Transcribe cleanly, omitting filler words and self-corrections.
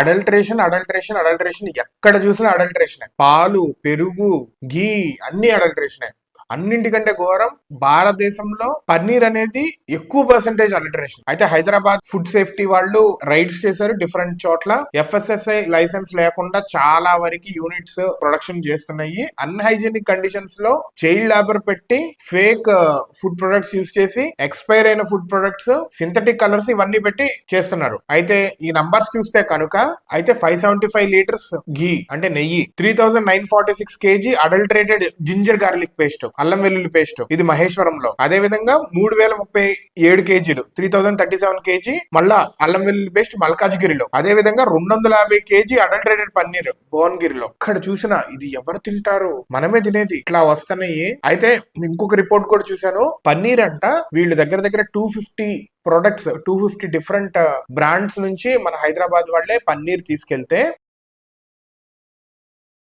Adulteration adulteration adulteration, ఎక్కడ చూసినా adulteration. పాలు, పెరుగు, ఘీ అన్ని అడల్టరేషన్. అన్నింటికంటే ఘోరం భారతదేశంలో పన్నీర్ అనేది ఎక్కువ పర్సెంటేజ్ అలిటరేషన్. అయితే హైదరాబాద్ ఫుడ్ సేఫ్టీ వాళ్ళు రైడ్స్ చేశారు డిఫరెంట్ చోట్ల. FSSAI లైసెన్స్ లేకుండా చాలా వరకు యూనిట్స్ ప్రొడక్షన్ చేస్తున్నాయి. అన్హైజీనిక్ కండిషన్స్ లో చైల్డ్ లేబర్ పెట్టి ఫేక్ ఫుడ్ ప్రొడక్ట్స్ యూజ్ చేసి ఎక్స్పైర్ అయిన ఫుడ్ ప్రొడక్ట్స్, సింథటిక్ కలర్స్ ఇవన్నీ పెట్టి చేస్తున్నారు. అయితే ఈ నంబర్స్ చూస్తే కనుక అయితే 575 లీటర్స్ ఘీ అంటే నెయ్యి, 3946 kg adulterated ginger garlic paste, అల్లం వెల్లుల్లి పేస్ట్, ఇది మహేశ్వరంలో. అదే విధంగా 3037 kg 3037 kg మళ్ళా అల్లం వెల్లుల్లి పేస్ట్ మల్కాజ్గిరిలో. అదే విధంగా 250 kg అడల్టరేటెడ్ పన్నీర్ భువనగిరిలో. ఇక్కడ చూసినా ఇది ఎవరు తింటారు, మనమే తినేది. ఇట్లా వస్తున్నాయి. అయితే ఇంకొక రిపోర్ట్ కూడా చూశాను, పన్నీర్ అంట వీళ్ళు దగ్గర దగ్గర 250 ప్రొడక్ట్స్, 250 డిఫరెంట్ బ్రాండ్స్ నుంచి మన హైదరాబాద్ వాళ్ళే పన్నీర్ తీసుకెళ్తే